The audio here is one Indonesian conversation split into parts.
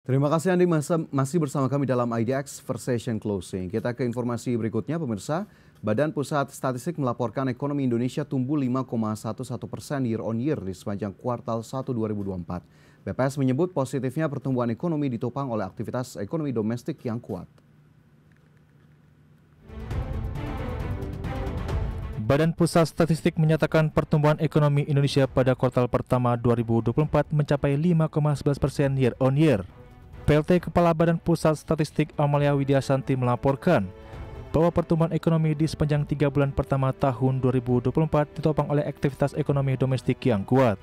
Terima kasih Anda masih bersama kami dalam IDX First Session Closing. Kita ke informasi berikutnya pemirsa. Badan Pusat Statistik melaporkan ekonomi Indonesia tumbuh 5,11% year on year di sepanjang kuartal 1 2024. BPS menyebut positifnya pertumbuhan ekonomi ditopang oleh aktivitas ekonomi domestik yang kuat. Badan Pusat Statistik menyatakan pertumbuhan ekonomi Indonesia pada kuartal pertama 2024 mencapai 5,11% year on year. PLT Kepala Badan Pusat Statistik Amalia Widiasanti melaporkan bahwa pertumbuhan ekonomi di sepanjang 3 bulan pertama tahun 2024 ditopang oleh aktivitas ekonomi domestik yang kuat.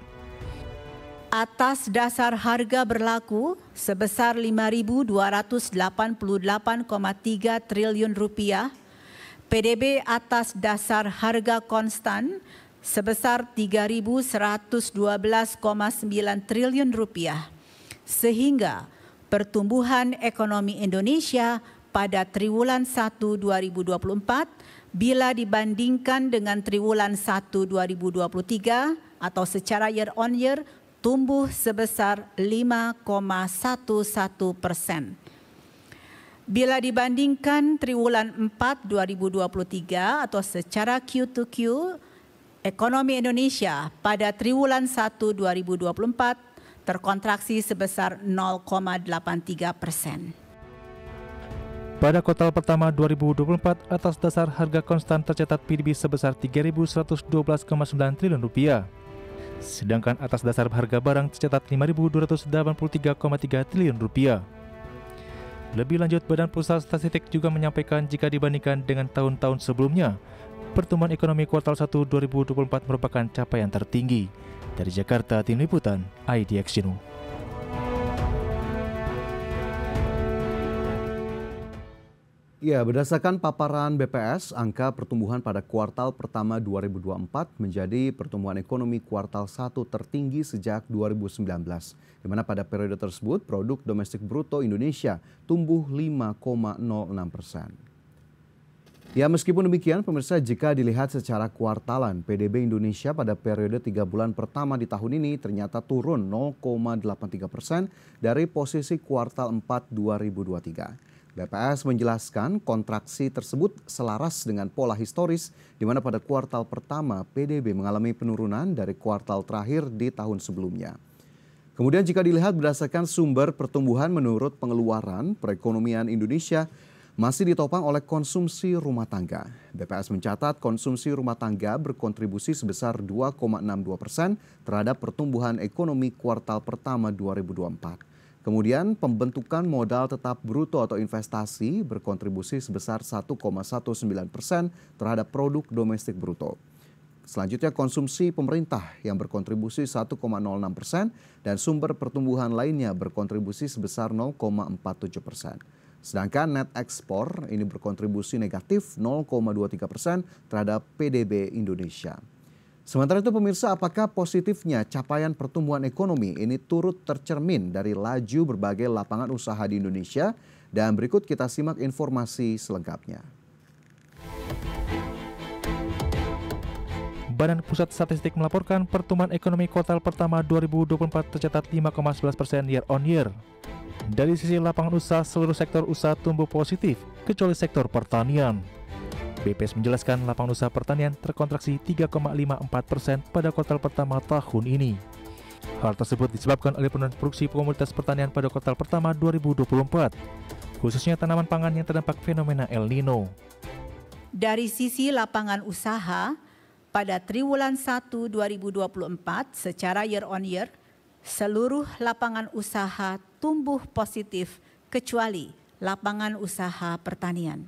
Atas dasar harga berlaku sebesar Rp5.288,3 triliun, PDB atas dasar harga konstan sebesar Rp3.112,9 triliun, sehingga pertumbuhan ekonomi Indonesia pada triwulan 1 2024 bila dibandingkan dengan triwulan 1 2023 atau secara year on year tumbuh sebesar 5,11%. Bila dibandingkan triwulan 4 2023 atau secara Q2Q, ekonomi Indonesia pada triwulan 1 2024 terkontraksi sebesar 0,83%. Pada kuartal pertama 2024, atas dasar harga konstan tercatat PDB sebesar Rp3.112,9 triliun. Sedangkan atas dasar harga barang tercatat Rp5.283,3 triliun. Lebih lanjut, Badan Pusat Statistik juga menyampaikan jika dibandingkan dengan tahun-tahun sebelumnya, pertumbuhan ekonomi kuartal 1 2024 merupakan capaian tertinggi. Dari Jakarta, Tim Liputan, IDX News. Ya, berdasarkan paparan BPS, angka pertumbuhan pada kuartal pertama 2024 menjadi pertumbuhan ekonomi kuartal 1 tertinggi sejak 2019, di mana pada periode tersebut produk domestik bruto Indonesia tumbuh 5,06%. Ya, meskipun demikian, pemirsa, jika dilihat secara kuartalan, PDB Indonesia pada periode 3 bulan pertama di tahun ini ternyata turun 0,83% dari posisi kuartal 4 2023. BPS menjelaskan kontraksi tersebut selaras dengan pola historis di mana pada kuartal pertama PDB mengalami penurunan dari kuartal terakhir di tahun sebelumnya. Kemudian jika dilihat berdasarkan sumber pertumbuhan menurut pengeluaran, perekonomian Indonesia masih ditopang oleh konsumsi rumah tangga. BPS mencatat konsumsi rumah tangga berkontribusi sebesar 2,62% terhadap pertumbuhan ekonomi kuartal pertama 2024. Kemudian pembentukan modal tetap bruto atau investasi berkontribusi sebesar 1,19% terhadap produk domestik bruto. Selanjutnya konsumsi pemerintah yang berkontribusi 1,06% dan sumber pertumbuhan lainnya berkontribusi sebesar 0,47%. Sedangkan net ekspor ini berkontribusi negatif 0,23% terhadap PDB Indonesia. Sementara itu pemirsa, apakah positifnya capaian pertumbuhan ekonomi ini turut tercermin dari laju berbagai lapangan usaha di Indonesia? Dan berikut kita simak informasi selengkapnya. Badan Pusat Statistik melaporkan pertumbuhan ekonomi kuartal pertama 2024 tercatat 5,11% year on year. Dari sisi lapangan usaha, seluruh sektor usaha tumbuh positif, kecuali sektor pertanian. BPS menjelaskan lapangan usaha pertanian terkontraksi 3,54% pada kuartal pertama tahun ini. Hal tersebut disebabkan oleh penurunan produksi komoditas pertanian pada kuartal pertama 2024, khususnya tanaman pangan yang terdampak fenomena El Nino. Dari sisi lapangan usaha, pada triwulan 1 2024 secara year on year, seluruh lapangan usaha tumbuh positif kecuali lapangan usaha pertanian.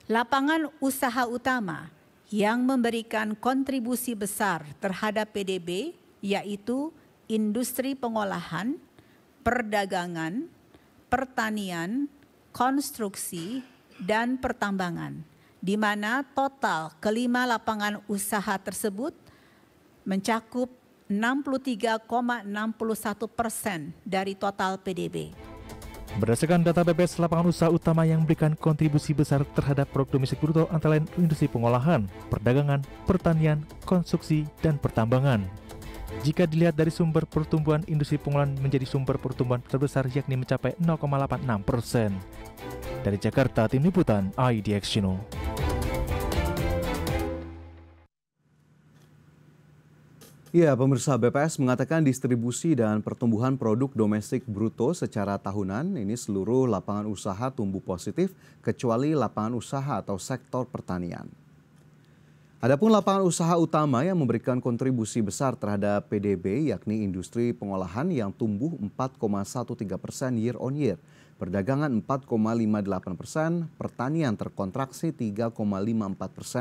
Lapangan usaha utama yang memberikan kontribusi besar terhadap PDB yaitu industri pengolahan, perdagangan, pertanian, konstruksi, dan pertambangan, di mana total kelima lapangan usaha tersebut mencakup 63,61% dari total PDB. Berdasarkan data BPS, lapangan usaha utama yang memberikan kontribusi besar terhadap produk domestik bruto antara lain industri pengolahan, perdagangan, pertanian, konstruksi, dan pertambangan. Jika dilihat dari sumber pertumbuhan, industri pengolahan menjadi sumber pertumbuhan terbesar yakni mencapai 0,86%. Dari Jakarta, Tim Liputan IDX Channel. Ya, pemirsa, BPS mengatakan distribusi dan pertumbuhan produk domestik bruto secara tahunan ini seluruh lapangan usaha tumbuh positif kecuali lapangan usaha atau sektor pertanian. Adapun lapangan usaha utama yang memberikan kontribusi besar terhadap PDB yakni industri pengolahan yang tumbuh 4,13% year on year, perdagangan 4,58%, pertanian terkontraksi 3,54%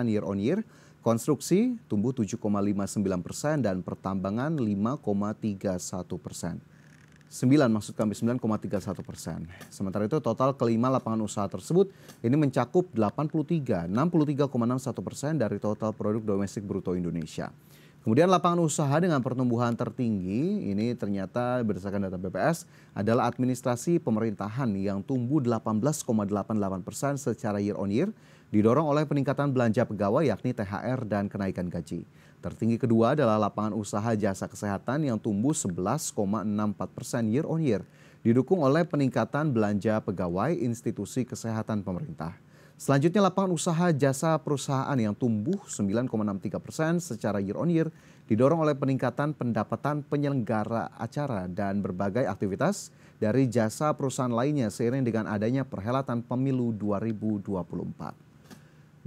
year on year, konstruksi tumbuh 7,59% dan pertambangan 5,31%. 9,31%. Sementara itu total kelima lapangan usaha tersebut ini mencakup 63,61% dari total produk domestik bruto Indonesia. Kemudian lapangan usaha dengan pertumbuhan tertinggi ini ternyata berdasarkan data BPS adalah administrasi pemerintahan yang tumbuh 18,88% secara year on year, didorong oleh peningkatan belanja pegawai yakni THR dan kenaikan gaji. Tertinggi kedua adalah lapangan usaha jasa kesehatan yang tumbuh 11,64% year on year, didukung oleh peningkatan belanja pegawai institusi kesehatan pemerintah. Selanjutnya lapangan usaha jasa perusahaan yang tumbuh 9,63% secara year on year, didorong oleh peningkatan pendapatan penyelenggara acara dan berbagai aktivitas dari jasa perusahaan lainnya seiring dengan adanya perhelatan pemilu 2024.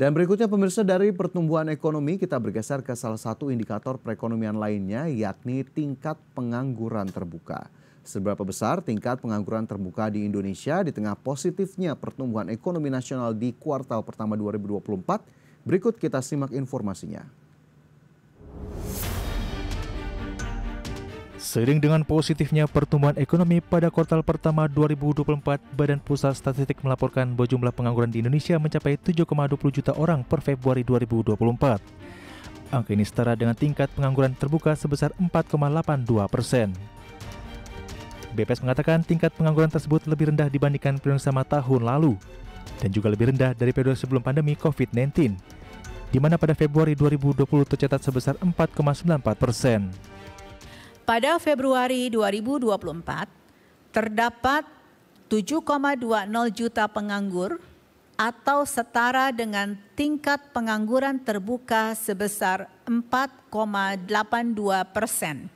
Dan berikutnya pemirsa, dari pertumbuhan ekonomi kita bergeser ke salah satu indikator perekonomian lainnya yakni tingkat pengangguran terbuka. Seberapa besar tingkat pengangguran terbuka di Indonesia di tengah positifnya pertumbuhan ekonomi nasional di kuartal pertama 2024? Berikut kita simak informasinya. Seiring dengan positifnya pertumbuhan ekonomi pada kuartal pertama 2024, Badan Pusat Statistik melaporkan bahwa jumlah pengangguran di Indonesia mencapai 7,20 juta orang per Februari 2024. Angka ini setara dengan tingkat pengangguran terbuka sebesar 4,82%. BPS mengatakan tingkat pengangguran tersebut lebih rendah dibandingkan periode sama tahun lalu dan juga lebih rendah dari periode sebelum pandemi COVID-19, di mana pada Februari 2020 tercatat sebesar 4,94%. Pada Februari 2024, terdapat 7,20 juta penganggur atau setara dengan tingkat pengangguran terbuka sebesar 4,82%.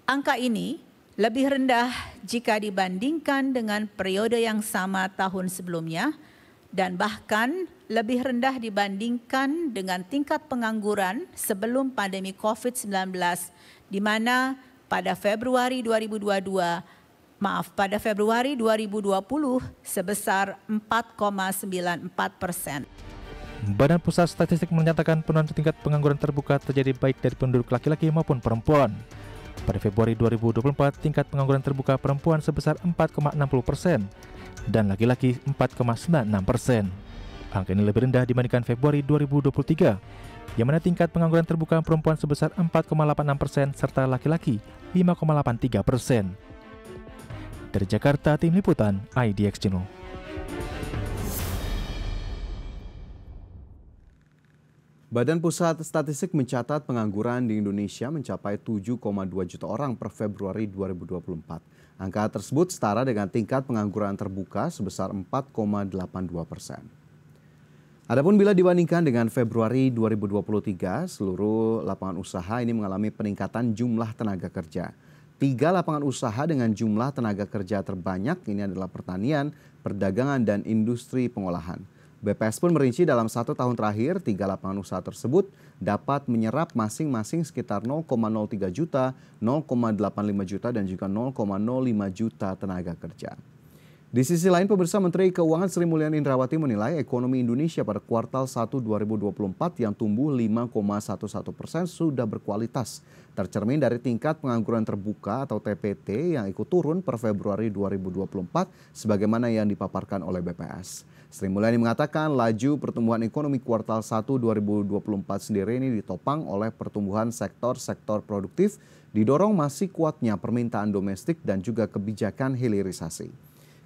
Angka ini lebih rendah jika dibandingkan dengan periode yang sama tahun sebelumnya dan bahkan lebih rendah dibandingkan dengan tingkat pengangguran sebelum pandemi COVID-19 di mana pada Februari 2020 sebesar 4,94%. Badan Pusat Statistik menyatakan penurunan tingkat pengangguran terbuka terjadi baik dari penduduk laki-laki maupun perempuan. Pada Februari 2024, tingkat pengangguran terbuka perempuan sebesar 4,60% dan laki-laki 4,96%. Angka ini lebih rendah dibandingkan Februari 2023, yang mana tingkat pengangguran terbuka perempuan sebesar 4,86% serta laki-laki 5,83%. Dari Jakarta, Tim Liputan IDX Channel. Badan Pusat Statistik mencatat pengangguran di Indonesia mencapai 7,2 juta orang per Februari 2024. Angka tersebut setara dengan tingkat pengangguran terbuka sebesar 4,82%. Adapun bila dibandingkan dengan Februari 2023, seluruh lapangan usaha ini mengalami peningkatan jumlah tenaga kerja. 3 lapangan usaha dengan jumlah tenaga kerja terbanyak ini adalah pertanian, perdagangan, dan industri pengolahan. BPS pun merinci dalam 1 tahun terakhir, 3 lapangan usaha tersebut dapat menyerap masing-masing sekitar 0,03 juta, 0,85 juta, dan juga 0,05 juta tenaga kerja. Di sisi lain, pemirsa, Menteri Keuangan Sri Mulyani Indrawati menilai ekonomi Indonesia pada kuartal 1 2024 yang tumbuh 5,11% sudah berkualitas, tercermin dari tingkat pengangguran terbuka atau TPT yang ikut turun per Februari 2024 sebagaimana yang dipaparkan oleh BPS. Sri Mulyani mengatakan laju pertumbuhan ekonomi kuartal 1 2024 sendiri ini ditopang oleh pertumbuhan sektor-sektor produktif, didorong masih kuatnya permintaan domestik dan juga kebijakan hilirisasi.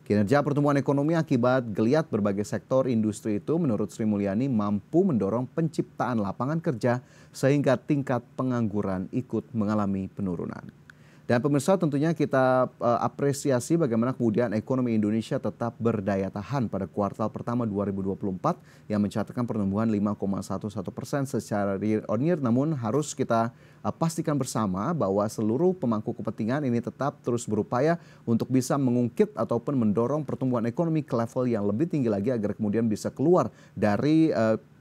Kinerja pertumbuhan ekonomi akibat geliat berbagai sektor industri itu menurut Sri Mulyani mampu mendorong penciptaan lapangan kerja sehingga tingkat pengangguran ikut mengalami penurunan. Dan pemirsa, tentunya kita apresiasi bagaimana kemudian ekonomi Indonesia tetap berdaya tahan pada kuartal pertama 2024 yang mencatatkan pertumbuhan 5,11% secara year on year. Namun harus kita pastikan bersama bahwa seluruh pemangku kepentingan ini tetap terus berupaya untuk bisa mengungkit ataupun mendorong pertumbuhan ekonomi ke level yang lebih tinggi lagi agar kemudian bisa keluar dari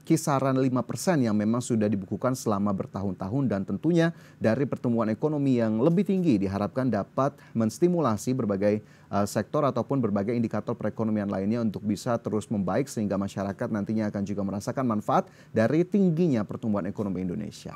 kisaran 5% yang memang sudah dibukukan selama bertahun-tahun, dan tentunya dari pertumbuhan ekonomi yang lebih tinggi diharapkan dapat menstimulasi berbagai sektor ataupun berbagai indikator perekonomian lainnya untuk bisa terus membaik sehingga masyarakat nantinya akan juga merasakan manfaat dari tingginya pertumbuhan ekonomi Indonesia.